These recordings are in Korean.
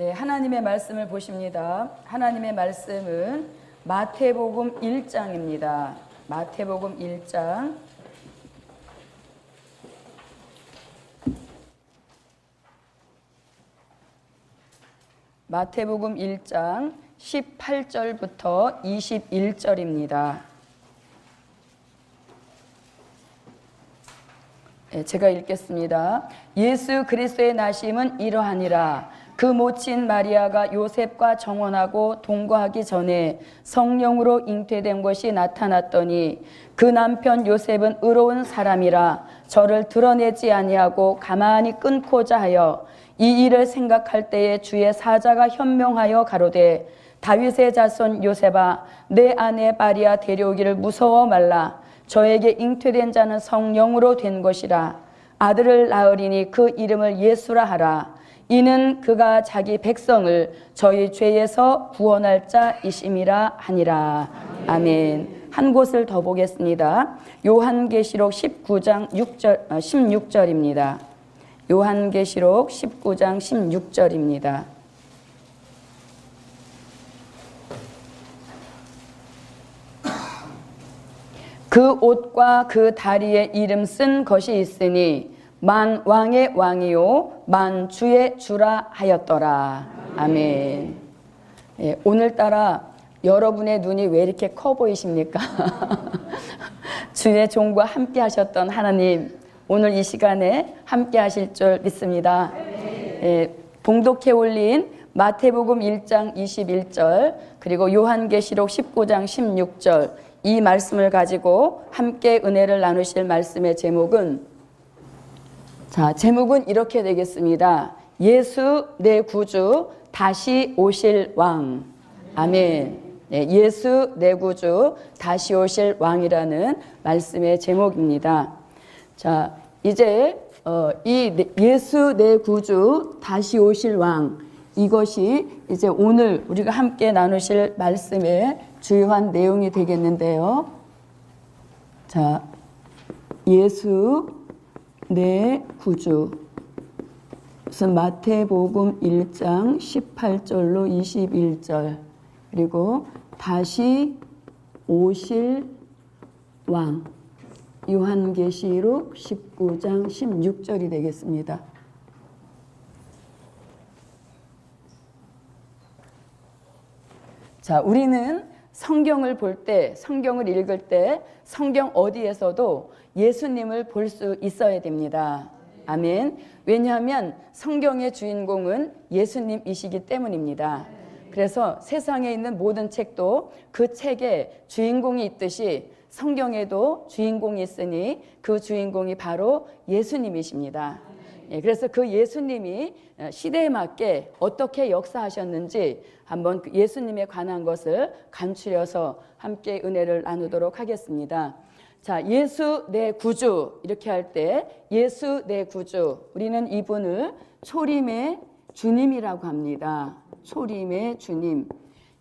네, 하나님의 말씀을 보십니다. 하나님의 말씀은 마태복음 1장입니다. 마태복음 1장. 마태복음 1장 18절부터 21절입니다. 제가 읽겠습니다. 예수 그리스도의 나심은 이러하니라. 그 모친 마리아가 요셉과 정혼하고 동거하기 전에 성령으로 잉태된 것이 나타났더니 그 남편 요셉은 의로운 사람이라 저를 드러내지 아니하고 가만히 끊고자 하여 이 일을 생각할 때에 주의 사자가 현명하여 가로되 다윗의 자손 요셉아 내 아내 마리아 데려오기를 무서워 말라. 저에게 잉태된 자는 성령으로 된 것이라. 아들을 낳으리니 그 이름을 예수라 하라. 이는 그가 자기 백성을 저희 죄에서 구원할 자이심이라 하니라. 아멘. 한 곳을 더 보겠습니다. 요한계시록 19장 16절입니다. 요한계시록 19장 16절입니다. 그 옷과 그 다리에 이름 쓴 것이 있으니 만 왕의 왕이요 만 주의 주라 하였더라. 아멘. 예, 오늘따라 여러분의 눈이 왜 이렇게 커 보이십니까? 주의 종과 함께 하셨던 하나님, 오늘 이 시간에 함께 하실 줄 믿습니다. 예, 봉독해 올린 마태복음 1장 21절 그리고 요한계시록 19장 16절 이 말씀을 가지고 함께 은혜를 나누실 말씀의 제목은 제목은 이렇게 되겠습니다. 예수 내 구주 다시 오실 왕. 아멘. 네, 예수 내 구주 다시 오실 왕이라는 말씀의 제목입니다. 자, 이제 이 예수 내 구주 다시 오실 왕, 이것이 이제 오늘 우리가 함께 나누실 말씀의 주요한 내용이 되겠는데요. 자, 예수 내 구주. 우선 마태복음 1장 18절로 21절 그리고 다시 오실 왕. 요한계시록 19장 16절이 되겠습니다. 자, 우리는 성경을 볼 때, 성경을 읽을 때 성경 어디에서도 예수님을 볼 수 있어야 됩니다. 아멘. 왜냐하면 성경의 주인공은 예수님이시기 때문입니다. 그래서 세상에 있는 모든 책도 그 책에 주인공이 있듯이 성경에도 주인공이 있으니 그 주인공이 바로 예수님이십니다. 예, 그래서 그 예수님이 시대에 맞게 어떻게 역사하셨는지 한번 예수님에 관한 것을 간추려서 함께 은혜를 나누도록 하겠습니다. 자, 예수 내 구주 이렇게 할 때 예수 내 구주, 우리는 이분을 초림의 주님이라고 합니다. 초림의 주님.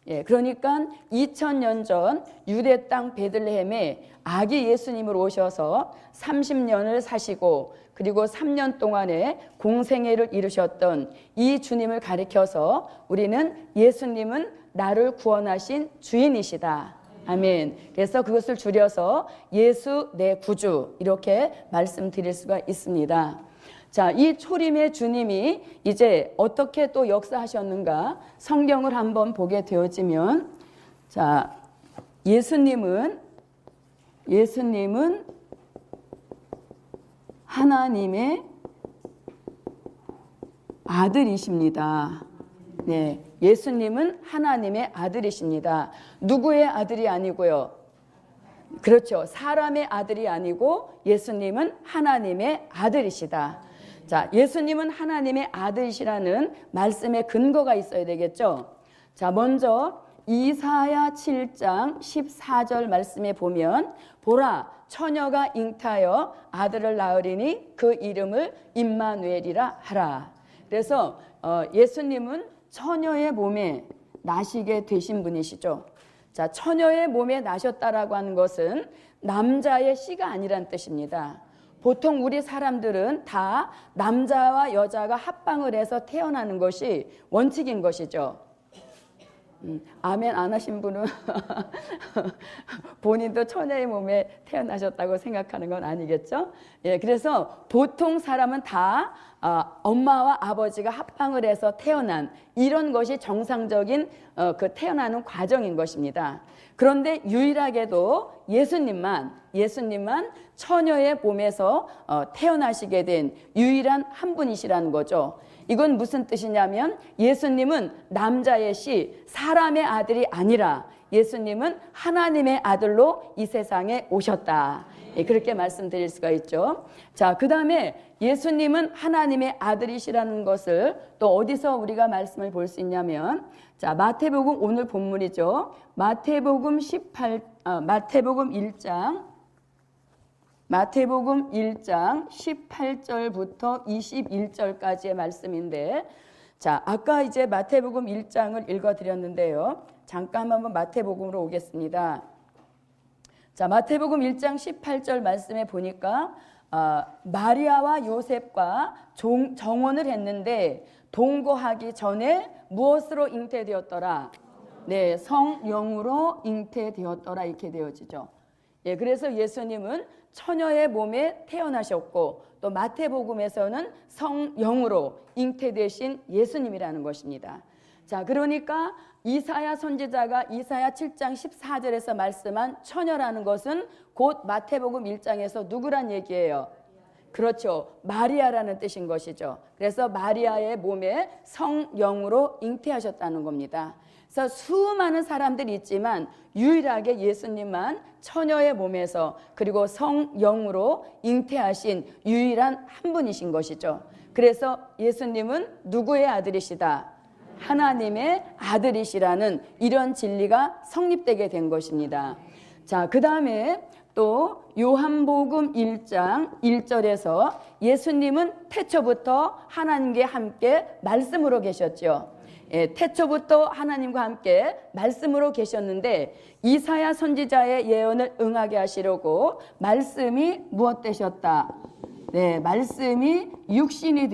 예, 그러니까 2000년 전 유대 땅 베들레헴에 아기 예수님을 오셔서 30년을 사시고 그리고 3년 동안의 공생애를 이루셨던 이 주님을 가리켜서 우리는 예수님은 나를 구원하신 주인이시다. 아멘. 그래서 그것을 줄여서 예수 내 구주 이렇게 말씀드릴 수가 있습니다. 자, 이 초림의 주님이 이제 어떻게 또 역사하셨는가 성경을 한번 보게 되어지면, 자, 예수님은 하나님의 아들이십니다. 네, 예수님은 하나님의 아들이십니다. 누구의 아들이 아니고요. 그렇죠. 사람의 아들이 아니고 예수님은 하나님의 아들이시다. 자, 예수님은 하나님의 아들이시라는 말씀의 근거가 있어야 되겠죠. 자, 먼저 이사야 7장 14절 말씀에 보면 보라 처녀가 잉타하여 아들을 낳으리니 그 이름을 임마누엘이라 하라. 그래서 예수님은 처녀의 몸에 나시게 되신 분이시죠. 자, 처녀의 몸에 나셨다라고 하는 것은 남자의 씨가 아니란 뜻입니다. 보통 우리 사람들은 다 남자와 여자가 합방을 해서 태어나는 것이 원칙인 것이죠. 아멘 안 하신 분은 본인도 처녀의 몸에 태어나셨다고 생각하는 건 아니겠죠? 예, 그래서 보통 사람은 다 엄마와 아버지가 합방을 해서 태어난 이런 것이 정상적인 그 태어나는 과정인 것입니다. 그런데 유일하게도 예수님만 처녀의 몸에서 태어나시게 된 유일한 한 분이시라는 거죠. 이건 무슨 뜻이냐면 예수님은 남자의 씨, 사람의 아들이 아니라 예수님은 하나님의 아들로 이 세상에 오셨다. 그렇게 말씀드릴 수가 있죠. 자, 그 다음에 예수님은 하나님의 아들이시라는 것을 또 어디서 우리가 말씀을 볼 수 있냐면, 자, 마태복음 오늘 본문이죠. 마태복음 1장 18절부터 21절까지의 말씀인데, 자, 아까 이제 마태복음 1장을 읽어드렸는데요. 잠깐 한번 마태복음으로 오겠습니다. 자, 마태복음 1장 18절 말씀에 보니까 마리아와 요셉과 정혼을 했는데 동거하기 전에 무엇으로 잉태되었더라? 네, 성령으로 잉태되었더라 이렇게 되어지죠. 예, 그래서 예수님은 처녀의 몸에 태어나셨고 또 마태복음에서는 성령으로 잉태되신 예수님이라는 것입니다. 자, 그러니까 이사야 선지자가 이사야 7장 14절에서 말씀한 처녀라는 것은 곧 마태복음 1장에서 누구란 얘기예요? 그렇죠. 마리아라는 뜻인 것이죠. 그래서 마리아의 몸에 성령으로 잉태하셨다는 겁니다. 그래서 수많은 사람들이 있지만 유일하게 예수님만 처녀의 몸에서 그리고 성령으로 잉태하신 유일한 한 분이신 것이죠. 그래서 예수님은 누구의 아들이시다? 하나님의 아들이시라는 이런 진리가 성립되게 된 것입니다. 자, 그 다음에 또 요한복음 1장 1절에서 예수님은 태초부터 하나님과 함께 말씀으로 계셨죠. 예, 태초부터 하나님과 함께 말씀으로 계셨는데 이사야 선지자의 예언을 응하게 하시려고 말씀이 무엇 되셨다? 네, 말씀이 육신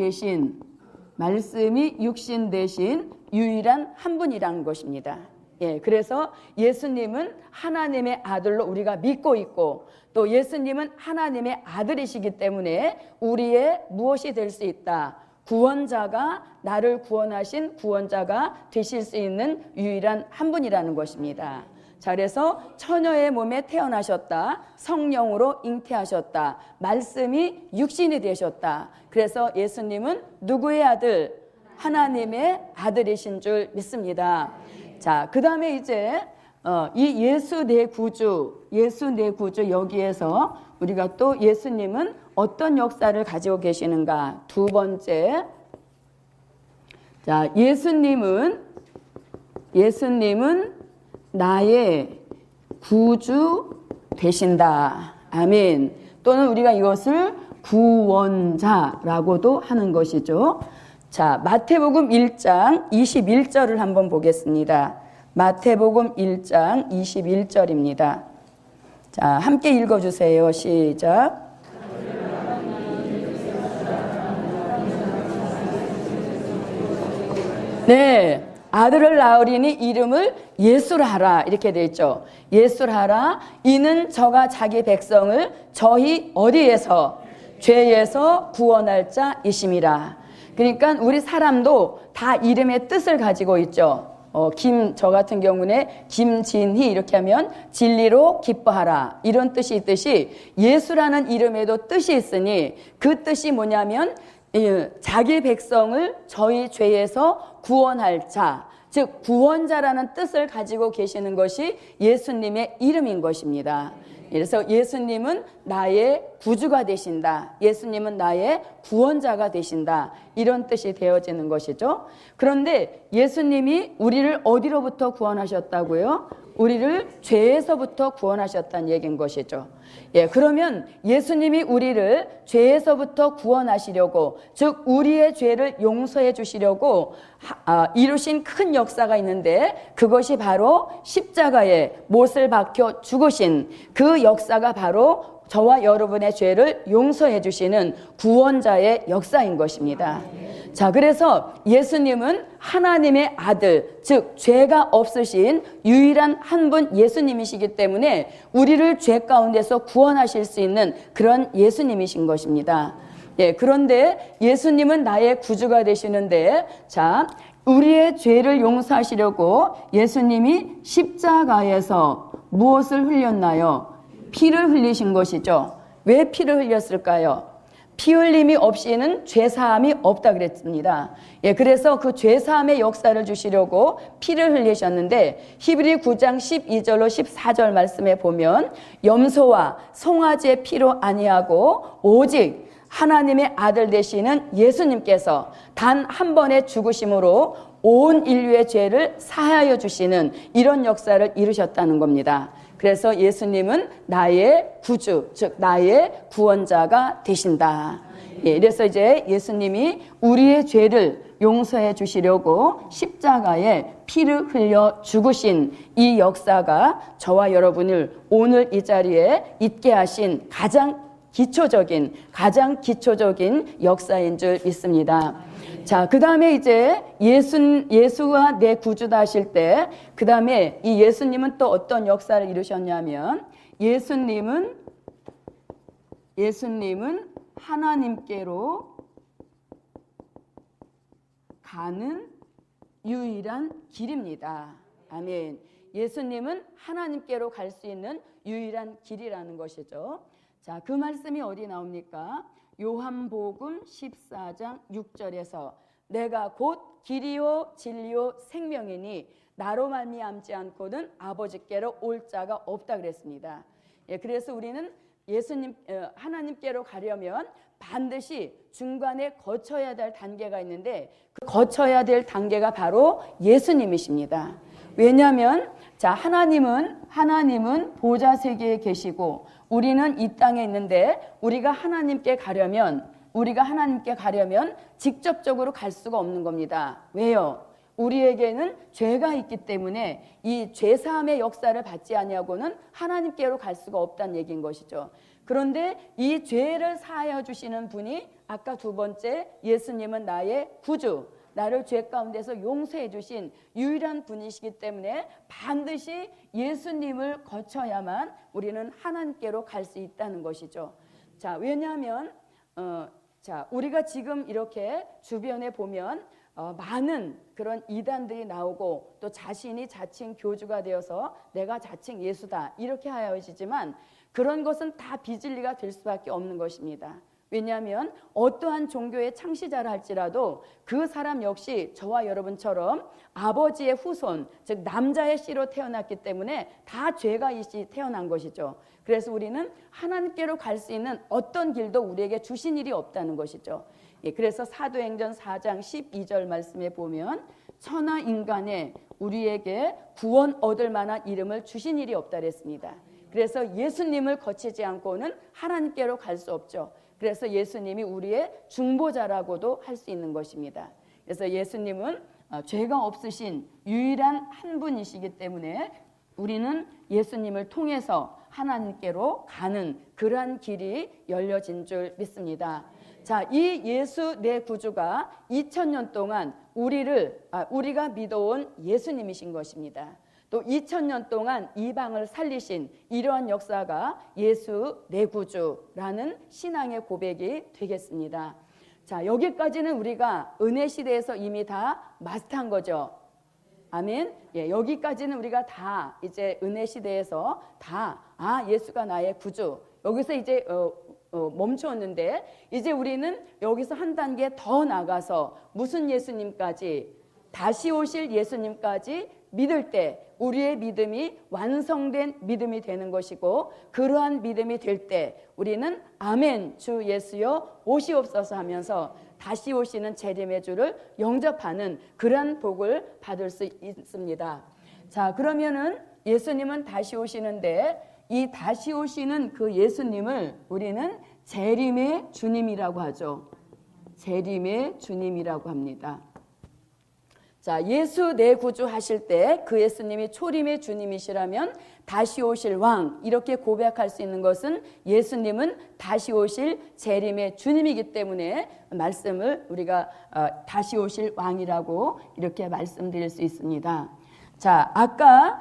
되신 유일한 한 분이라는 것입니다. 예, 그래서 예수님은 하나님의 아들로 우리가 믿고 있고 또 예수님은 하나님의 아들이시기 때문에 우리의 무엇이 될 수 있다? 구원자가, 나를 구원하신 구원자가 되실 수 있는 유일한 한 분이라는 것입니다. 자, 그래서 처녀의 몸에 태어나셨다. 성령으로 잉태하셨다. 말씀이 육신이 되셨다. 그래서 예수님은 누구의 아들? 하나님의 아들이신 줄 믿습니다. 자, 그 다음에 이제 이 예수 내 구주 여기에서 우리가 또 예수님은 어떤 역사를 가지고 계시는가? 두 번째, 자, 예수님은 나의 구주 되신다. 아멘. 또는 우리가 이것을 구원자라고도 하는 것이죠. 자, 마태복음 1장 21절을 한번 보겠습니다. 마태복음 1장 21절입니다. 자, 함께 읽어주세요. 시작. 네, 아들을 낳으리니 이름을 예수라 하라 이렇게 되어 있죠. 예수라 하라. 이는 저가 자기 백성을 저희 어디에서? 죄에서 구원할 자이심이라. 그러니까 우리 사람도 다 이름의 뜻을 가지고 있죠. 저 같은 경우는 김진희 이렇게 하면 진리로 기뻐하라 이런 뜻이 있듯이 예수라는 이름에도 뜻이 있으니 그 뜻이 뭐냐면 자기 백성을 저희 죄에서 구원할 자, 즉 구원자라는 뜻을 가지고 계시는 것이 예수님의 이름인 것입니다. 그래서 예수님은 나의 구주가 되신다. 예수님은 나의 구원자가 되신다. 이런 뜻이 되어지는 것이죠. 그런데 예수님이 우리를 어디로부터 구원하셨다고요? 우리를 죄에서부터 구원하셨다는 얘기인 것이죠. 예, 그러면 예수님이 우리를 죄에서부터 구원하시려고, 즉 우리의 죄를 용서해 주시려고 이루신 큰 역사가 있는데 그것이 바로 십자가에 못을 박혀 죽으신 그 역사가 바로 저와 여러분의 죄를 용서해 주시는 구원자의 역사인 것입니다. 자, 그래서 예수님은 하나님의 아들, 즉 죄가 없으신 유일한 한 분 예수님이시기 때문에 우리를 죄 가운데서 구원하실 수 있는 그런 예수님이신 것입니다. 예, 그런데 예수님은 나의 구주가 되시는데, 자, 우리의 죄를 용서하시려고 예수님이 십자가에서 무엇을 흘렸나요? 피를 흘리신 것이죠. 왜 피를 흘렸을까요? 피 흘림이 없이는 죄사함이 없다 그랬습니다. 예, 그래서 그 죄사함의 역사를 주시려고 피를 흘리셨는데, 히브리 9장 12절로 14절 말씀에 보면 염소와 송아지의 피로 아니하고 오직 하나님의 아들 되시는 예수님께서 단 한 번의 죽으심으로 온 인류의 죄를 사하여 주시는 이런 역사를 이루셨다는 겁니다. 그래서 예수님은 나의 구주, 즉 나의 구원자가 되신다. 예, 그래서 이제 예수님이 우리의 죄를 용서해 주시려고 십자가에 피를 흘려 죽으신 이 역사가 저와 여러분을 오늘 이 자리에 있게 하신 가장 기초적인 역사인 줄 믿습니다. 자, 그 다음에 이제 예수가 내 구주다 하실 때, 그 다음에 이 예수님은 또 어떤 역사를 이루셨냐면, 예수님은 하나님께로 가는 유일한 길입니다. 아멘. 예수님은 하나님께로 갈 수 있는 유일한 길이라는 것이죠. 자, 그 말씀이 어디 나옵니까? 요한복음 14장 6절에서 내가 곧 길이요 진리요 생명이니 나로 말미암지 않고는 아버지께로 올 자가 없다 그랬습니다. 예, 그래서 우리는 하나님께로 가려면 반드시 중간에 거쳐야 될 단계가 있는데, 그 거쳐야 될 단계가 바로 예수님이십니다. 왜냐하면 자, 하나님은 보좌 세계에 계시고 우리는 이 땅에 있는데, 우리가 하나님께 가려면 직접적으로 갈 수가 없는 겁니다. 왜요? 우리에게는 죄가 있기 때문에 이 죄사함의 역사를 받지 아니하고는 하나님께로 갈 수가 없다는 얘기인 것이죠. 그런데 이 죄를 사하여 주시는 분이 아까 두 번째, 예수님은 나의 구주, 나를 죄 가운데서 용서해 주신 유일한 분이시기 때문에 반드시 예수님을 거쳐야만 우리는 하나님께로 갈 수 있다는 것이죠. 자, 왜냐하면 우리가 지금 이렇게 주변에 보면 많은 그런 이단들이 나오고, 또 자신이 자칭 교주가 되어서 내가 자칭 예수다 이렇게 하여지지만, 그런 것은 다 비진리가 될 수밖에 없는 것입니다. 왜냐하면 어떠한 종교의 창시자라 할지라도 그 사람 역시 저와 여러분처럼 아버지의 후손, 즉 남자의 씨로 태어났기 때문에 다 죄가 있이 태어난 것이죠. 그래서 우리는 하나님께로 갈 수 있는 어떤 길도 우리에게 주신 일이 없다는 것이죠. 예, 그래서 사도행전 4장 12절 말씀에 보면 천하 인간에 우리에게 구원 얻을 만한 이름을 주신 일이 없다 그랬습니다. 그래서 예수님을 거치지 않고는 하나님께로 갈 수 없죠. 그래서 예수님이 우리의 중보자라고도 할 수 있는 것입니다. 그래서 예수님은 죄가 없으신 유일한 한 분이시기 때문에 우리는 예수님을 통해서 하나님께로 가는 그러한 길이 열려진 줄 믿습니다. 자, 이 예수 내 구주가 2000년 동안 우리가 믿어온 예수님이신 것입니다. 또 2000년 동안 이방을 살리신 이러한 역사가 예수 내 구주라는 신앙의 고백이 되겠습니다. 자, 여기까지는 우리가 은혜 시대에서 이미 다 마스터한 거죠. 아멘. 예, 여기까지는 우리가 다 이제 은혜 시대에서 다 예수가 나의 구주. 여기서 이제 멈추었는데, 이제 우리는 여기서 한 단계 더 나가서 무슨 예수님까지, 다시 오실 예수님까지 믿을 때 우리의 믿음이 완성된 믿음이 되는 것이고, 그러한 믿음이 될 때 우리는 아멘 주 예수여 오시옵소서 하면서 다시 오시는 재림의 주를 영접하는 그러한 복을 받을 수 있습니다. 자, 그러면은 예수님은 다시 오시는데, 이 다시 오시는 그 예수님을 우리는 재림의 주님이라고 하죠. 재림의 주님이라고 합니다. 자, 예수 내 구주 하실 때 그 예수님이 초림의 주님이시라면 다시 오실 왕, 이렇게 고백할 수 있는 것은 예수님은 다시 오실 재림의 주님이기 때문에 말씀을 우리가 다시 오실 왕이라고 이렇게 말씀드릴 수 있습니다. 자, 아까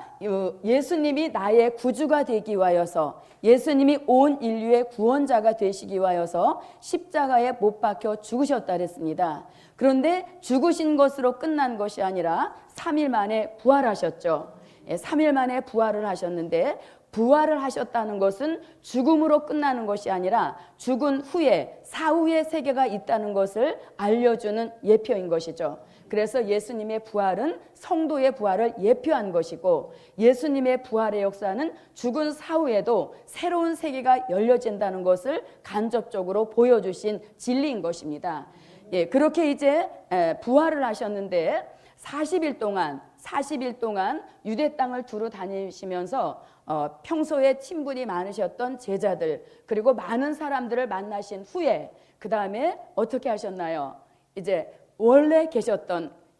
예수님이 나의 구주가 되기 위하여서, 예수님이 온 인류의 구원자가 되시기 위하여서 십자가에 못 박혀 죽으셨다 그랬습니다. 그런데 죽으신 것으로 끝난 것이 아니라 3일 만에 부활하셨죠. 3일 만에 부활을 하셨는데, 부활을 하셨다는 것은 죽음으로 끝나는 것이 아니라 죽은 후에 사후의 세계가 있다는 것을 알려주는 예표인 것이죠. 그래서 예수님의 부활은 성도의 부활을 예표한 것이고, 예수님의 부활의 역사는 죽은 사후에도 새로운 세계가 열려진다는 것을 간접적으로 보여주신 진리인 것입니다. 예, 그렇게 이제 부활을 하셨는데 40일 동안 유대 땅을 두루 다니시면서 평소에 친분이 많으셨던 제자들, 그리고 많은 사람들을 만나신 후에 그 다음에 어떻게 하셨나요? 이제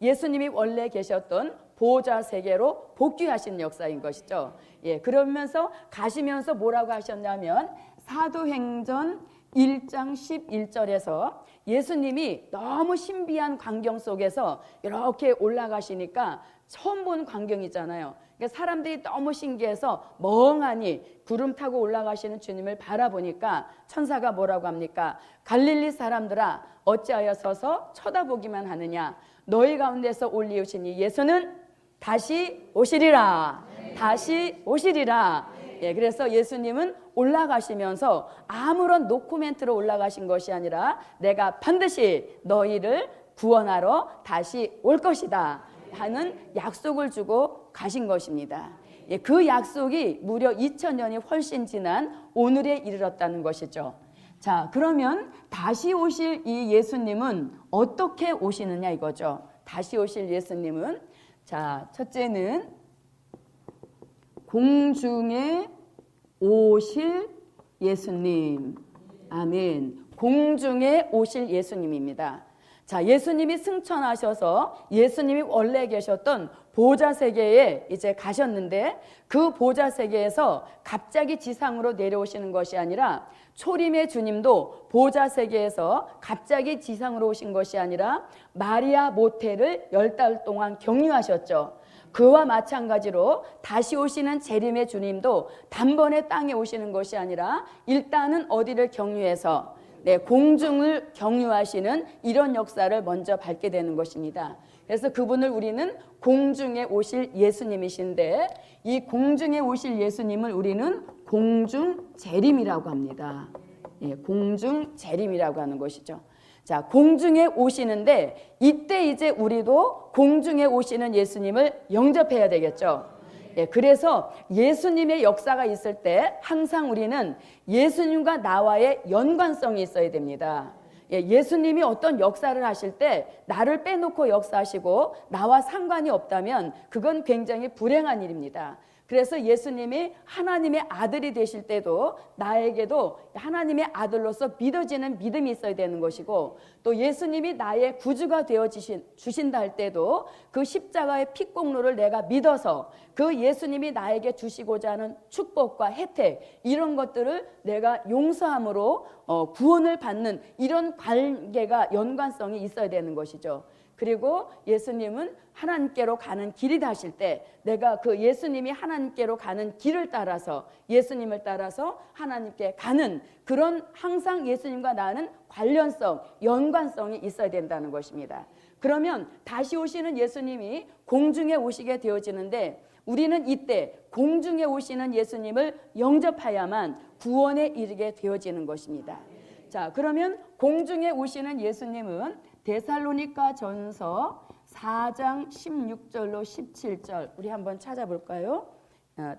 예수님이 원래 계셨던 보좌 세계로 복귀하신 역사인 것이죠. 예, 그러면서 가시면서 뭐라고 하셨냐면 사도행전 1장 11절에서 예수님이 너무 신비한 광경 속에서 이렇게 올라가시니까 처음 본 광경이잖아요. 그러니까 사람들이 너무 신기해서 멍하니 구름 타고 올라가시는 주님을 바라보니까 천사가 뭐라고 합니까? 갈릴리 사람들아, 어찌하여 서서 쳐다보기만 하느냐? 너희 가운데서 올리우신 이 예수는 다시 오시리라. 다시 오시리라. 예, 그래서 예수님은 올라가시면서 아무런 노코멘트로 올라가신 것이 아니라 내가 반드시 너희를 구원하러 다시 올 것이다 하는 약속을 주고 가신 것입니다. 예, 그 약속이 무려 2000년이 훨씬 지난 오늘에 이르렀다는 것이죠. 자, 그러면 다시 오실 이 예수님은 어떻게 오시느냐 이거죠. 다시 오실 예수님은, 자, 첫째는 공중에 오실 예수님. 아멘. 공중에 오실 예수님입니다. 자, 예수님이 승천하셔서 예수님이 원래 계셨던 보좌 세계에 이제 가셨는데, 그 보좌 세계에서 갑자기 지상으로 내려오시는 것이 아니라, 초림의 주님도 보좌 세계에서 갑자기 지상으로 오신 것이 아니라 마리아 모태를 10달 동안 격려하셨죠. 그와 마찬가지로 다시 오시는 재림의 주님도 단번에 땅에 오시는 것이 아니라 일단은 어디를 격려해서 공중을 격려하시는 이런 역사를 먼저 밟게 되는 것입니다. 그래서 그분을 우리는 공중에 오실 예수님이신데, 이 공중에 오실 예수님을 우리는 공중 재림이라고 합니다. 예, 공중 재림이라고 하는 것이죠. 자, 공중에 오시는데 이때 이제 우리도 공중에 오시는 예수님을 영접해야 되겠죠. 예, 그래서 예수님의 역사가 있을 때 항상 우리는 예수님과 나와의 연관성이 있어야 됩니다. 예, 예수님이 어떤 역사를 하실 때 나를 빼놓고 역사하시고 나와 상관이 없다면 그건 굉장히 불행한 일입니다. 그래서 예수님이 하나님의 아들이 되실 때도 나에게도 하나님의 아들로서 믿어지는 믿음이 있어야 되는 것이고, 또 예수님이 나의 구주가 되어 주신다 할 때도 그 십자가의 피공로를 내가 믿어서 그 예수님이 나에게 주시고자 하는 축복과 혜택, 이런 것들을 내가 용서함으로 구원을 받는 이런 관계가, 연관성이 있어야 되는 것이죠. 그리고 예수님은 하나님께로 가는 길이다 하실 때 내가 그 예수님이 하나님께로 가는 길을 따라서, 예수님을 따라서 하나님께 가는 그런, 항상 예수님과 나는 관련성, 연관성이 있어야 된다는 것입니다. 그러면 다시 오시는 예수님이 공중에 오시게 되어지는데, 우리는 이때 공중에 오시는 예수님을 영접해야만 구원에 이르게 되어지는 것입니다. 자, 그러면 공중에 오시는 예수님은 데살로니가 전서 4장 16절로 17절 우리 한번 찾아볼까요?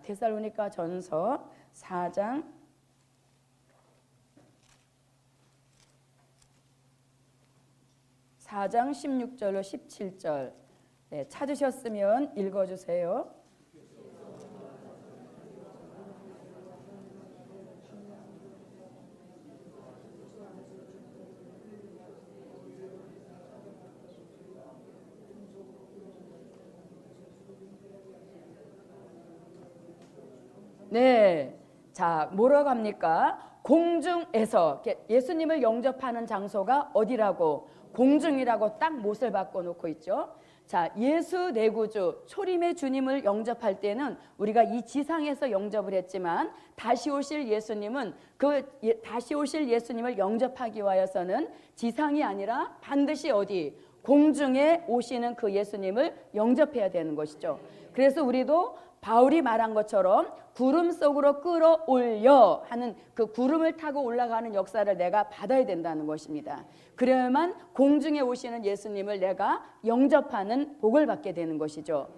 데살로니가 전서 4장 16절로 17절 찾으셨으면 읽어주세요. 네. 자, 뭐라고 합니까? 공중에서 예수님을 영접하는 장소가 어디라고? 공중이라고 딱 못을 바꿔 놓고 있죠. 자, 예수 내 구주 초림의 주님을 영접할 때는 우리가 이 지상에서 영접을 했지만 다시 오실 예수님은 다시 오실 예수님을 영접하기 위하여서는 지상이 아니라 반드시 어디? 공중에 오시는 그 예수님을 영접해야 되는 것이죠. 그래서 우리도 바울이 말한 것처럼 구름 속으로 끌어올려 하는 그 구름을 타고 올라가는 역사를 내가 받아야 된다는 것입니다. 그래야만 공중에 오시는 예수님을 내가 영접하는 복을 받게 되는 것이죠.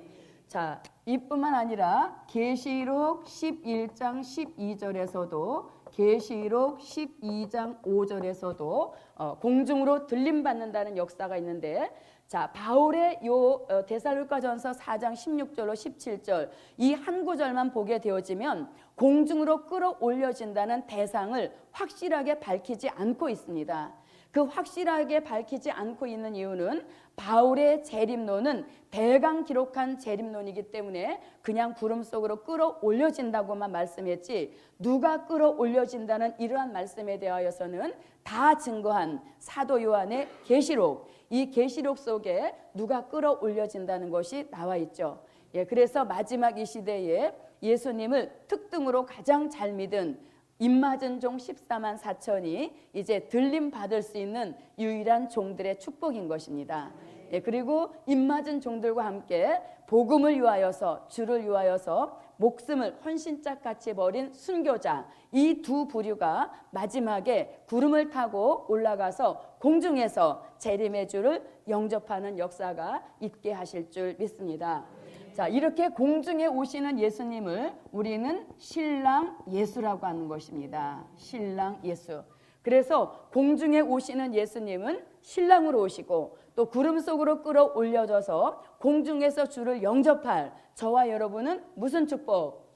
자, 이뿐만 아니라 계시록 11장 12절에서도 계시록 12장 5절에서도 공중으로 들림 받는다는 역사가 있는데, 자, 바울의 요 데살로니가전서 4장 16절로 17절 이 한 구절만 보게 되어지면 공중으로 끌어올려진다는 대상을 확실하게 밝히지 않고 있습니다. 그 확실하게 밝히지 않고 있는 이유는 바울의 재림론은 대강 기록한 재림론이기 때문에 그냥 구름 속으로 끌어올려진다고만 말씀했지, 누가 끌어올려진다는 이러한 말씀에 대하여서는 다 증거한 사도 요한의 계시록, 이 계시록 속에 누가 끌어올려진다는 것이 나와 있죠. 예, 그래서 마지막 이 시대에 예수님을 특등으로 가장 잘 믿은 입맞은 종 14만 4천이 이제 들림 받을 수 있는 유일한 종들의 축복인 것입니다. 예, 그리고 입맞은 종들과 함께 복음을 위하여서, 주를 위하여서 목숨을 헌신짝같이 버린 순교자, 이 두 부류가 마지막에 구름을 타고 올라가서 공중에서 재림의 주를 영접하는 역사가 있게 하실 줄 믿습니다. 자, 이렇게 공중에 오시는 예수님을 우리는 신랑 예수라고 하는 것입니다. 신랑 예수. 그래서 공중에 오시는 예수님은 신랑으로 오시고 또 구름 속으로 끌어올려져서 공중에서 주를 영접할 저와 여러분은 무슨 축복?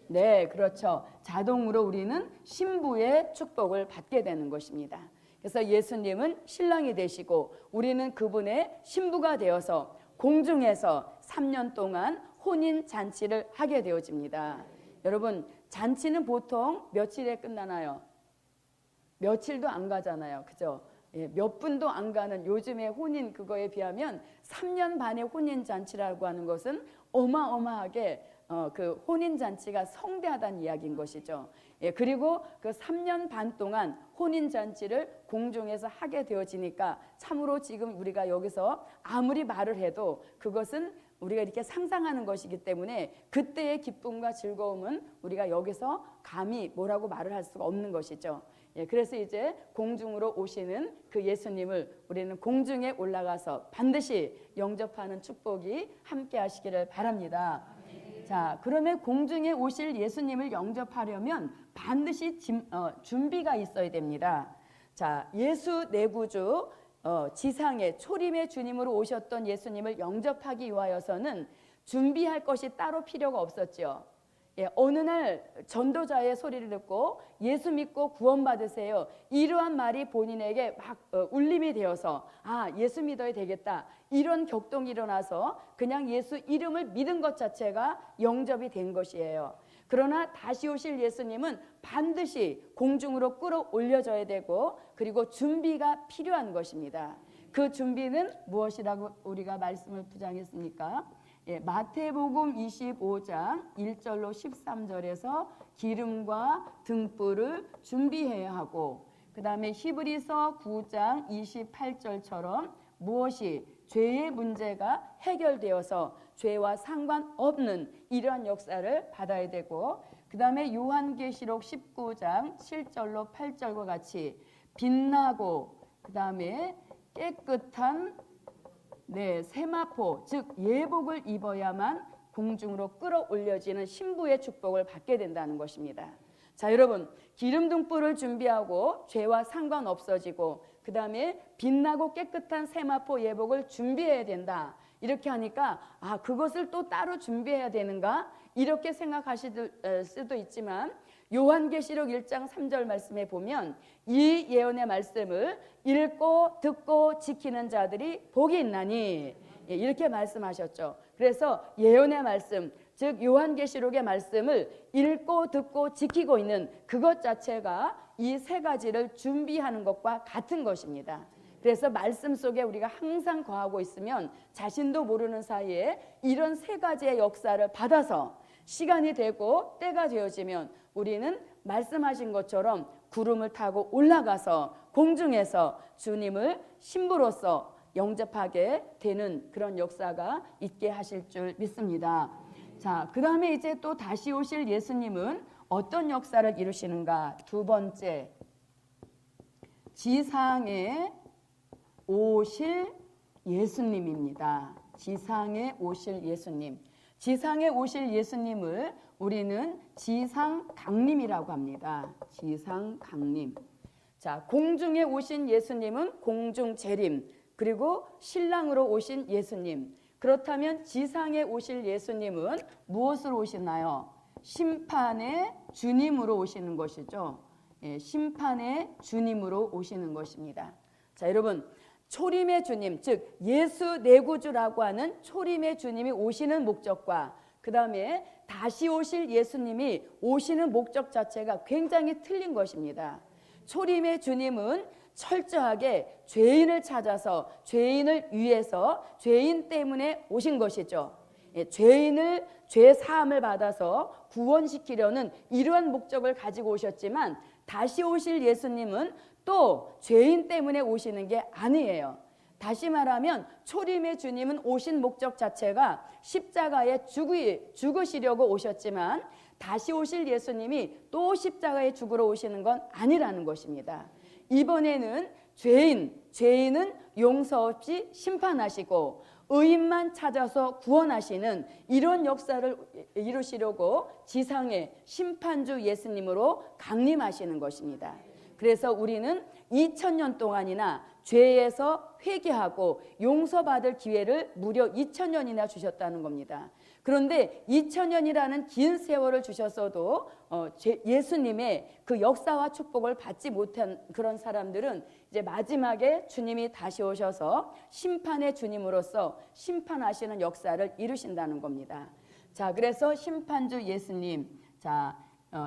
네, 그렇죠. 자동으로 우리는 신부의 축복을 받게 되는 것입니다. 그래서 예수님은 신랑이 되시고 우리는 그분의 신부가 되어서 공중에서 3년 동안 혼인 잔치를 하게 되어집니다. 여러분, 잔치는 보통 며칠에 끝나나요? 며칠도 안 가잖아요. 그죠? 예, 몇 분도 안 가는 요즘의 혼인 그거에 비하면 3년 반의 혼인 잔치라고 하는 것은 어마어마하게 그 혼인 잔치가 성대하다는 이야기인 것이죠. 예, 그리고 그 3년 반 동안 혼인 잔치를 공중에서 하게 되어지니까 참으로 지금 우리가 여기서 아무리 말을 해도 그것은 우리가 이렇게 상상하는 것이기 때문에 그때의 기쁨과 즐거움은 우리가 여기서 감히 뭐라고 말을 할 수가 없는 것이죠. 예, 그래서 이제 공중으로 오시는 그 예수님을 우리는 공중에 올라가서 반드시 영접하는 축복이 함께 하시기를 바랍니다. 자, 그러면 공중에 오실 예수님을 영접하려면 반드시 준비가 있어야 됩니다. 자, 예수 내 구주 지상에 초림의 주님으로 오셨던 예수님을 영접하기 위하여서는 준비할 것이 따로 필요가 없었죠. 예, 어느 날 전도자의 소리를 듣고 예수 믿고 구원받으세요, 이러한 말이 본인에게 막 울림이 되어서 예수 믿어야 되겠다, 이런 격동이 일어나서 그냥 예수 이름을 믿은 것 자체가 영접이 된 것이에요. 그러나 다시 오실 예수님은 반드시 공중으로 끌어올려져야 되고 그리고 준비가 필요한 것입니다. 그 준비는 무엇이라고 우리가 말씀을 부장했습니까? 예, 마태복음 25장 1절로 13절에서 기름과 등불을 준비해야 하고, 그 다음에 히브리서 9장 28절처럼 무엇이 죄의 문제가 해결되어서 죄와 상관없는 이러한 역사를 받아야 되고, 그 다음에 요한계시록 19장 7절로 8절과 같이 빛나고 그 다음에 깨끗한 세마포, 즉 예복을 입어야만 공중으로 끌어올려지는 신부의 축복을 받게 된다는 것입니다. 자, 여러분, 기름 등불을 준비하고 죄와 상관없어지고 그 다음에 빛나고 깨끗한 세마포 예복을 준비해야 된다, 이렇게 하니까 그것을 또 따로 준비해야 되는가 이렇게 생각하실 수도 있지만 요한계시록 1장 3절 말씀에 보면 이 예언의 말씀을 읽고 듣고 지키는 자들이 복이 있나니, 예, 이렇게 말씀하셨죠. 그래서 예언의 말씀, 즉 요한계시록의 말씀을 읽고 듣고 지키고 있는 그것 자체가 이 세 가지를 준비하는 것과 같은 것입니다. 그래서 말씀 속에 우리가 항상 거하고 있으면 자신도 모르는 사이에 이런 세 가지의 역사를 받아서 시간이 되고 때가 되어지면 우리는 말씀하신 것처럼 구름을 타고 올라가서 공중에서 주님을 신부로서 영접하게 되는 그런 역사가 있게 하실 줄 믿습니다. 자, 그 다음에 이제 또 다시 오실 예수님은 어떤 역사를 이루시는가? 두 번째, 지상에 오실 예수님입니다. 지상에 오실 예수님. 지상에 오실 예수님을 우리는 지상강림이라고 합니다. 지상강림. 자, 공중에 오신 예수님은 공중재림, 그리고 신랑으로 오신 예수님. 그렇다면 지상에 오실 예수님은 무엇으로 오시나요? 심판의 주님으로 오시는 것이죠. 예, 심판의 주님으로 오시는 것입니다. 자, 여러분, 초림의 주님, 즉 예수 내구주라고 하는 초림의 주님이 오시는 목적과 그 다음에 다시 오실 예수님이 오시는 목적 자체가 굉장히 틀린 것입니다. 초림의 주님은 철저하게 죄인을 찾아서 죄인을 위해서 죄인 때문에 오신 것이죠. 예, 죄인을 죄 사함을 받아서 구원시키려는 이러한 목적을 가지고 오셨지만 다시 오실 예수님은 또 죄인 때문에 오시는 게 아니에요. 다시 말하면 초림의 주님은 오신 목적 자체가 십자가에 죽으시려고 오셨지만 다시 오실 예수님이 또 십자가에 죽으러 오시는 건 아니라는 것입니다. 이번에는 죄인은 용서 없이 심판하시고 의인만 찾아서 구원하시는 이런 역사를 이루시려고 지상의 심판주 예수님으로 강림하시는 것입니다. 그래서 우리는 2000년 동안이나 죄에서 회개하고 용서받을 기회를 무려 2000년이나 주셨다는 겁니다. 그런데 2000년이라는 긴 세월을 주셨어도 예수님의 그 역사와 축복을 받지 못한 그런 사람들은 이제 마지막에 주님이 다시 오셔서 심판의 주님으로서 심판하시는 역사를 이루신다는 겁니다. 자, 그래서 심판주 예수님, 자,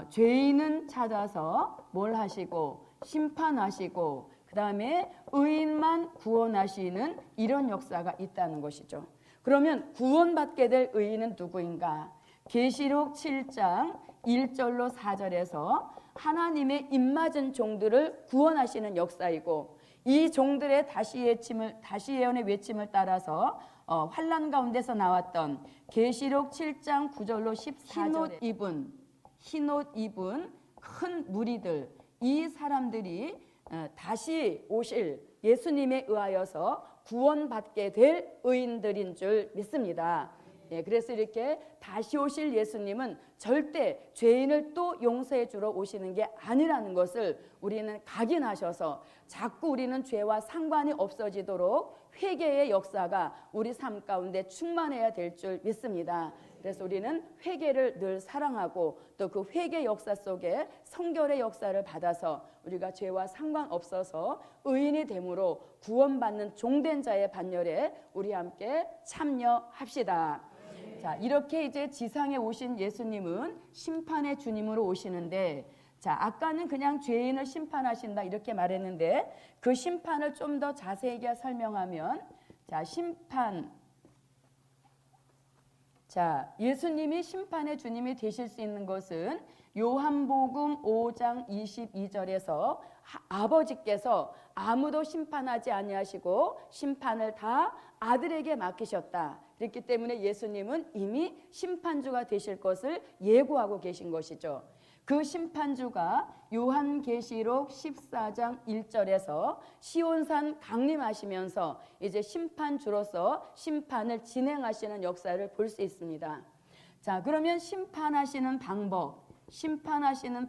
죄인은 찾아서 뭘 하시고 심판하시고 그 다음에 의인만 구원하시는 이런 역사가 있다는 것이죠. 그러면 구원받게 될 의인은 누구인가? 계시록 7장 1절로 4절에서 하나님의 입맞은 종들을 구원하시는 역사이고 이 종들의 다시 예언의 외침을 따라서 환난 가운데서 나왔던 계시록 7장 9절로 14절에 흰 옷 입은 큰 무리들, 이 사람들이 다시 오실 예수님에 의하여서 구원받게 될 의인들인 줄 믿습니다. 예, 그래서 이렇게 다시 오실 예수님은 절대 죄인을 또 용서해 주러 오시는 게 아니라는 것을 우리는 각인하셔서 자꾸 우리는 죄와 상관이 없어지도록 회개의 역사가 우리 삶 가운데 충만해야 될 줄 믿습니다. 그래서 우리는 회개를 늘 사랑하고 또 그 회개 역사 속에 성결의 역사를 받아서 우리가 죄와 상관없어서 의인이 됨으로 구원받는 종된 자의 반열에 우리 함께 참여합시다. 자, 이렇게 이제 지상에 오신 예수님은 심판의 주님으로 오시는데, 자, 아까는 그냥 죄인을 심판하신다 이렇게 말했는데 그 심판을 좀 더 자세하게 설명하면, 자, 자, 예수님이 심판의 주님이 되실 수 있는 것은 요한복음 5장 22절에서 아버지께서 아무도 심판하지 아니하시고 심판을 다 아들에게 맡기셨다. 그렇기 때문에 예수님은 이미 심판주가 되실 것을 예고하고 계신 것이죠. 그 심판주가 요한계시록 14장 1절에서 시온산 강림하시면서 이제 심판주로서 심판을 진행하시는 역사를 볼 수 있습니다. 자, 그러면 심판하시는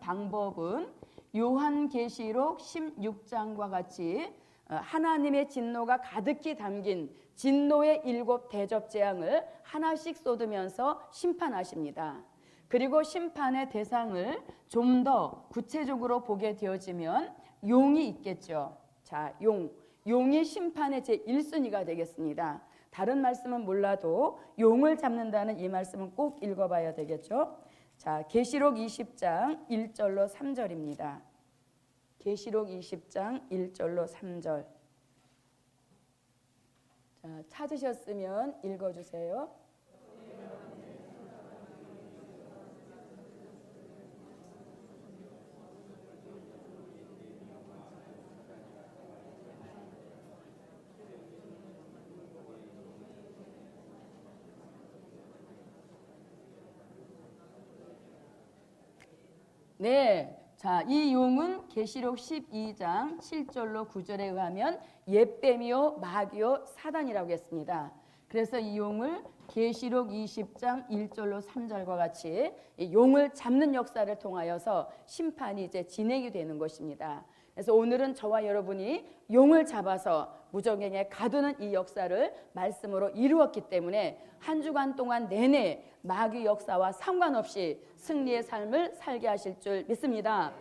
방법은 요한계시록 16장과 같이 하나님의 진노가 가득히 담긴 진노의 7 대접 재앙을 하나씩 쏟으면서 심판하십니다. 그리고 심판의 대상을 좀 더 구체적으로 보게 되어지면 용이 있겠죠. 자, 용이 심판의 제1순위가 되겠습니다. 다른 말씀은 몰라도 용을 잡는다는 이 말씀은 꼭 읽어봐야 되겠죠. 자, 계시록 20장 1절로 3절입니다. 계시록 20장 1절로 3절. 자, 찾으셨으면 읽어주세요. 네. 자, 이 용은 계시록 12장 7절로 9절에 의하면 옓뱀이요 마귀요 사단이라고 했습니다. 그래서 이 용을 계시록 20장 1절로 3절과 같이 이 용을 잡는 역사를 통하여서 심판이 이제 진행이 되는 것입니다. 그래서 오늘은 저와 여러분이 용을 잡아서 무저갱에 가두는 이 역사를 말씀으로 이루었기 때문에 한 주간 동안 내내 마귀 역사와 상관없이 승리의 삶을 살게 하실 줄 믿습니다.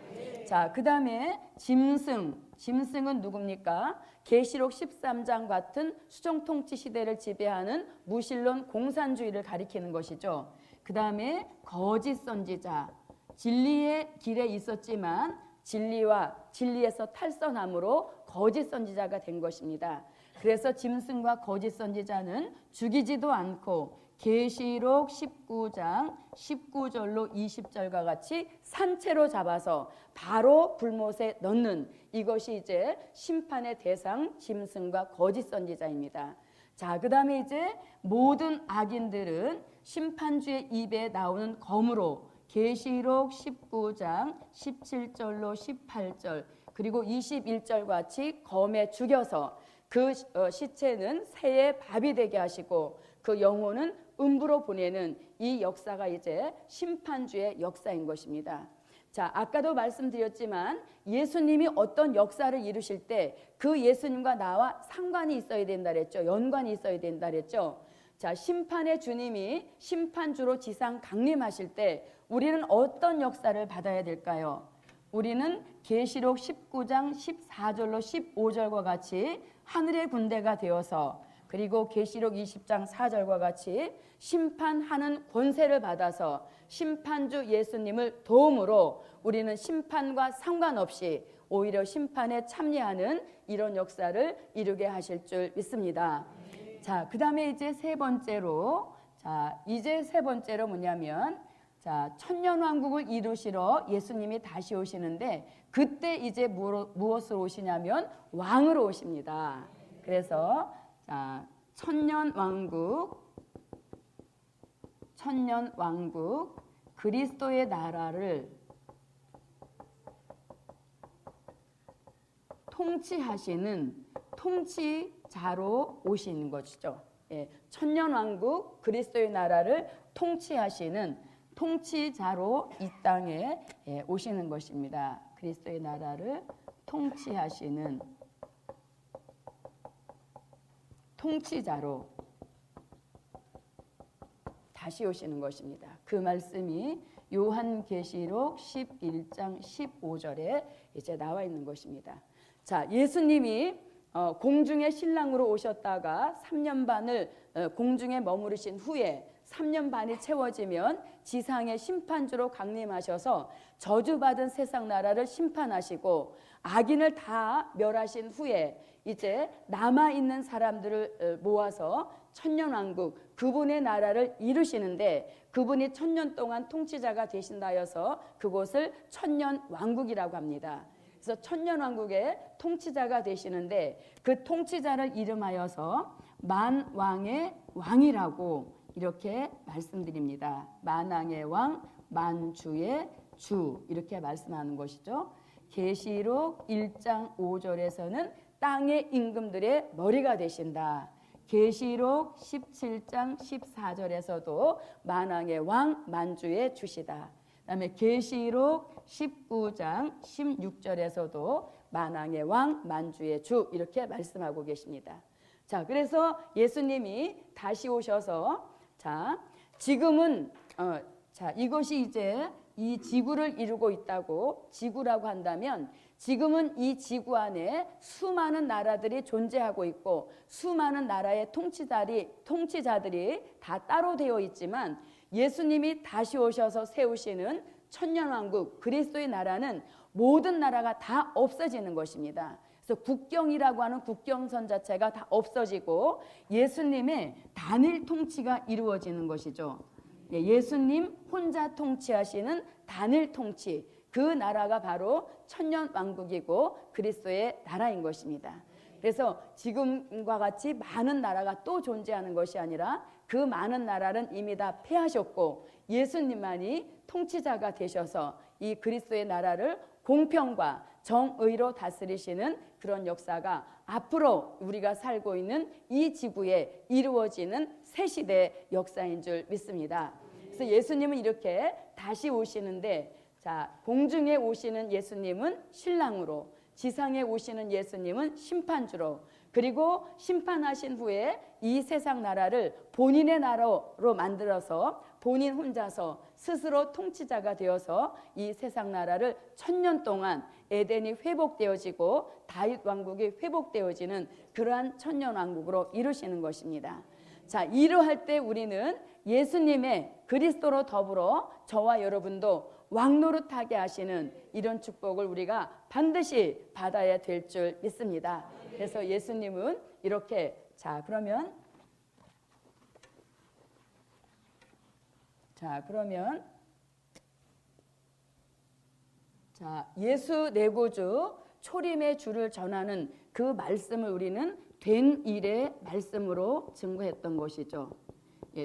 자, 그 다음에 짐승은 누굽니까? 계시록 13장 같은 수정통치 시대를 지배하는 무신론 공산주의를 가리키는 것이죠. 그 다음에 거짓 선지자, 진리의 길에 있었지만 진리에서 탈선함으로 거짓 선지자가 된 것입니다. 그래서 짐승과 거짓 선지자는 죽이지도 않고 계시록 19장 19절로 20절과 같이 산채로 잡아서 바로 불못에 넣는 이것이 이제 심판의 대상 짐승과 거짓 선지자입니다. 자, 그 다음에 이제 모든 악인들은 심판주의 입에 나오는 검으로 계시록 19장 17절로 18절 그리고 21절 같이 검에 죽여서 그 시체는 새의 밥이 되게 하시고 그 영혼은 음부로 보내는 이 역사가 이제 심판주의 역사인 것입니다. 자, 아까도 말씀드렸지만 예수님이 어떤 역사를 이루실 때 그 예수님과 나와 상관이 있어야 된다 그랬죠. 연관이 있어야 된다 그랬죠. 자, 심판의 주님이 심판주로 지상 강림하실 때 우리는 어떤 역사를 받아야 될까요? 우리는 계시록 19장 14절로 15절과 같이 하늘의 군대가 되어서 그리고 계시록 20장 4절과 같이 심판하는 권세를 받아서 심판주 예수님을 도움으로 우리는 심판과 상관없이 오히려 심판에 참여하는 이런 역사를 이루게 하실 줄 믿습니다. 자, 그 다음에 이제 세 번째로 뭐냐면 천년왕국을 이루시러 예수님이 다시 오시는데 그때 이제 무엇으로 오시냐면 왕으로 오십니다. 그래서 천년왕국 그리스도의 나라를 통치하시는 통치자로 오시는 것이죠. 예, 천년왕국 그리스도의 나라를 통치하시는 통치자로 이 땅에 오시는 것입니다. 그리스도의 나라를 통치하시는 통치자로 다시 오시는 것입니다. 그 말씀이 요한계시록 11장 15절에 이제 나와 있는 것입니다. 자, 예수님이 공중의 신랑으로 오셨다가 3년 반을 공중에 머무르신 후에 3년 반이 채워지면 지상의 심판주로 강림하셔서 저주받은 세상 나라를 심판하시고 악인을 다 멸하신 후에 이제 남아있는 사람들을 모아서 천년왕국 그분의 나라를 이루시는데 그분이 천년 동안 통치자가 되신다 하여서 그곳을 천년왕국이라고 합니다. 그래서 천년왕국의 통치자가 되시는데 그 통치자를 이름하여서 만왕의 왕이라고 이렇게 말씀드립니다. 만왕의 왕, 만주의 주 이렇게 말씀하는 것이죠. 계시록 1장 5절에서는 땅의 임금들의 머리가 되신다. 계시록 17장 14절에서도 만왕의 왕, 만주의 주시다. 그다음에 계시록 19장 16절에서도 만왕의 왕, 만주의 주 이렇게 말씀하고 계십니다. 자, 그래서 예수님이 다시 오셔서 지금은 이것이 이제 이 지구를 이루고 있다고 지구라고 한다면 지금은 이 지구 안에 수많은 나라들이 존재하고 있고 수많은 나라의 통치자들이 다 따로 되어 있지만 예수님이 다시 오셔서 세우시는 천년왕국 그리스도의 나라는 모든 나라가 다 없어지는 것입니다. 그래서 국경이라고 하는 국경선 자체가 다 없어지고 예수님의 단일 통치가 이루어지는 것이죠. 예수님 혼자 통치하시는 단일 통치, 그 나라가 바로 천년왕국이고 그리스도의 나라인 것입니다. 그래서 지금과 같이 많은 나라가 또 존재하는 것이 아니라 그 많은 나라는 이미 다 패하셨고 예수님만이 통치자가 되셔서 이 그리스도의 나라를 공평과 정의로 다스리시는 그런 역사가 앞으로 우리가 살고 있는 이 지구에 이루어지는 새 시대의 역사인 줄 믿습니다. 그래서 예수님은 이렇게 다시 오시는데, 자, 공중에 오시는 예수님은 신랑으로, 지상에 오시는 예수님은 심판주로, 그리고 심판하신 후에 이 세상 나라를 본인의 나라로 만들어서 본인 혼자서 스스로 통치자가 되어서 이 세상 나라를 1000년 동안 에덴이 회복되어지고 다윗 왕국이 회복되어지는 그러한 천년왕국으로 이루시는 것입니다. 자, 이러할 때 우리는 예수님의 그리스도로 더불어 저와 여러분도 왕노릇하게 하시는 이런 축복을 우리가 반드시 받아야 될 줄 믿습니다. 그래서 예수님은 이렇게, 그러면 예수 내 구주 초림의 주를 전하는 그 말씀을 우리는 된 일의 말씀으로 증거했던 것이죠.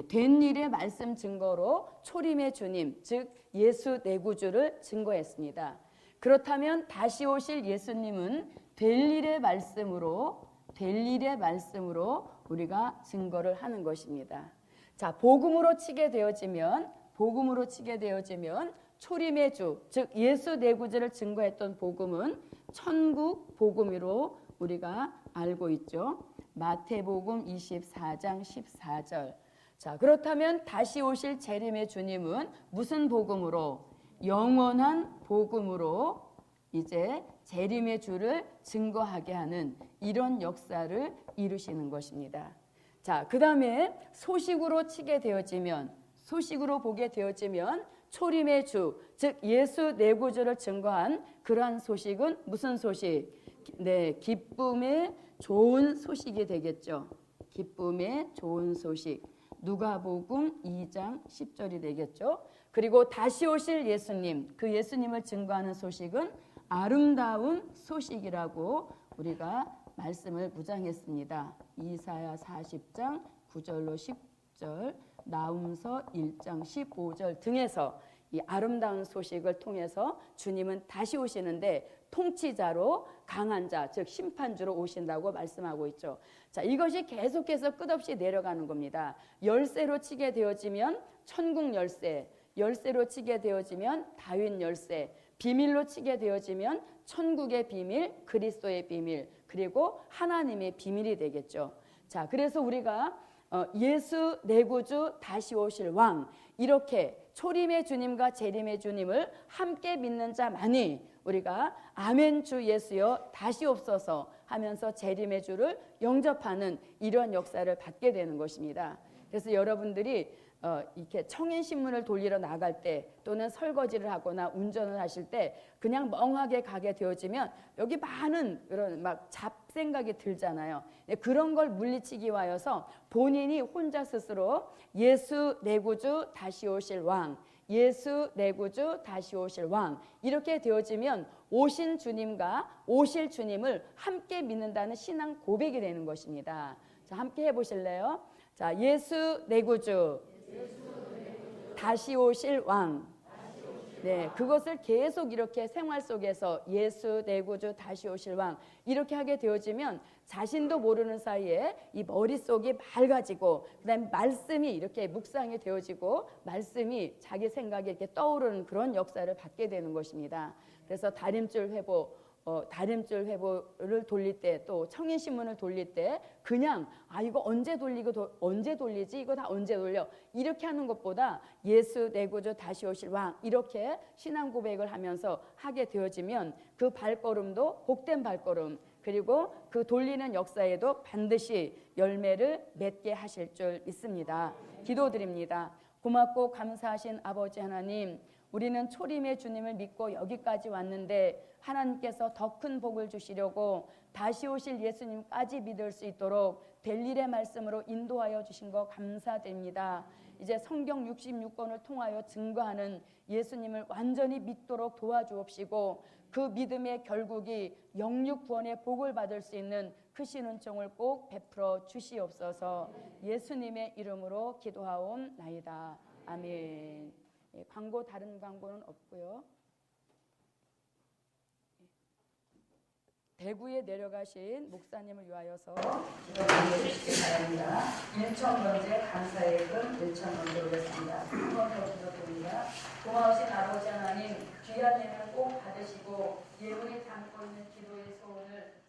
된 일의 말씀 증거로 초림의 주님, 즉 예수 내 구주를 증거했습니다. 그렇다면 다시 오실 예수님은 될 일의 말씀으로 우리가 증거를 하는 것입니다. 자, 복음으로 치게 되어지면 초림의 주, 즉 예수 내 구주를 증거했던 복음은 천국 복음으로 우리가 알고 있죠. 마태복음 24장 14절. 자, 그렇다면 다시 오실 재림의 주님은 무슨 복음으로? 영원한 복음으로 이제 재림의 주를 증거하게 하는 이런 역사를 이루시는 것입니다. 자, 그 다음에 소식으로 보게 되어지면 초림의 주, 즉 예수 내 구주를 증거한 그러한 소식은 무슨 소식? 네, 기쁨의 좋은 소식이 되겠죠. 기쁨의 좋은 소식. 누가복음 2장 10절이 되겠죠. 그리고 다시 오실 예수님, 그 예수님을 증거하는 소식은 아름다운 소식이라고 우리가 말씀을 무장했습니다. 이사야 40장 9절로 10절, 나훔서 1장 15절 등에서 이 아름다운 소식을 통해서 주님은 다시 오시는데 통치자로 강한 자, 즉 심판주로 오신다고 말씀하고 있죠. 자, 이것이 계속해서 끝없이 내려가는 겁니다. 열쇠로 치게 되어지면 천국 열쇠, 열쇠로 치게 되어지면 다윗 열쇠, 비밀로 치게 되어지면 천국의 비밀, 그리스도의 비밀, 그리고 하나님의 비밀이 되겠죠. 자, 그래서 우리가 예수 내 구주 다시 오실 왕, 이렇게 초림의 주님과 재림의 주님을 함께 믿는 자만이 우리가 아멘 주 예수여 다시 옵소서 하면서 재림의 주를 영접하는 이런 역사를 받게 되는 것입니다. 그래서 여러분들이 이렇게 청인신문을 돌리러 나갈 때 또는 설거지를 하거나 운전을 하실 때 그냥 멍하게 가게 되어지면 여기 많은 그런 막 잡생각이 들잖아요. 그런 걸 물리치기 위하여서 본인이 혼자 스스로 예수 내 구주 다시 오실 왕, 예수 내 구주 다시 오실 왕, 이렇게 되어지면 오신 주님과 오실 주님을 함께 믿는다는 신앙 고백이 되는 것입니다. 자, 함께 해보실래요? 자, 예수 내 구주 다시 오실 왕. 네, 그것을 계속 이렇게 생활 속에서 예수 내 구주 다시 오실 왕 이렇게 하게 되어지면 자신도 모르는 사이에 이 머릿속이 맑아지고 그다음에 말씀이 이렇게 묵상이 되어지고 말씀이 자기 생각에 이렇게 떠오르는 그런 역사를 받게 되는 것입니다. 그래서 다림줄 회복, 다림줄 회보를 돌릴 때 또 청인신문을 돌릴 때 그냥 이거 언제 돌리고 언제 돌리지 이거 다 언제 돌려 이렇게 하는 것보다 예수 내 구주 다시 오실 왕 이렇게 신앙 고백을 하면서 하게 되어지면 그 발걸음도 복된 발걸음 그리고 그 돌리는 역사에도 반드시 열매를 맺게 하실 줄 믿습니다. 기도드립니다. 고맙고 감사하신 아버지 하나님, 우리는 초림의 주님을 믿고 여기까지 왔는데 하나님께서 더 큰 복을 주시려고 다시 오실 예수님까지 믿을 수 있도록 될 일의 말씀으로 인도하여 주신 거 감사드립니다. 이제 성경 66권을 통하여 증거하는 예수님을 완전히 믿도록 도와주옵시고 그 믿음의 결국이 영육 구원의 복을 받을 수 있는 크신 은총을 꼭 베풀어 주시옵소서. 예수님의 이름으로 기도하옵나이다. 아멘. 광고 다른 광고는 없고요. 대구에 내려가신 목사님을 위하여서 기도해 주시기 바랍니다. 1천 번째 감사예금 1천 원 드리겠습니다. 한 번 더 기도드립니다. 고마우신 아버지 하나님 귀한 예물 꼭 받으시고 예물이 담고 있는 기도의 소원을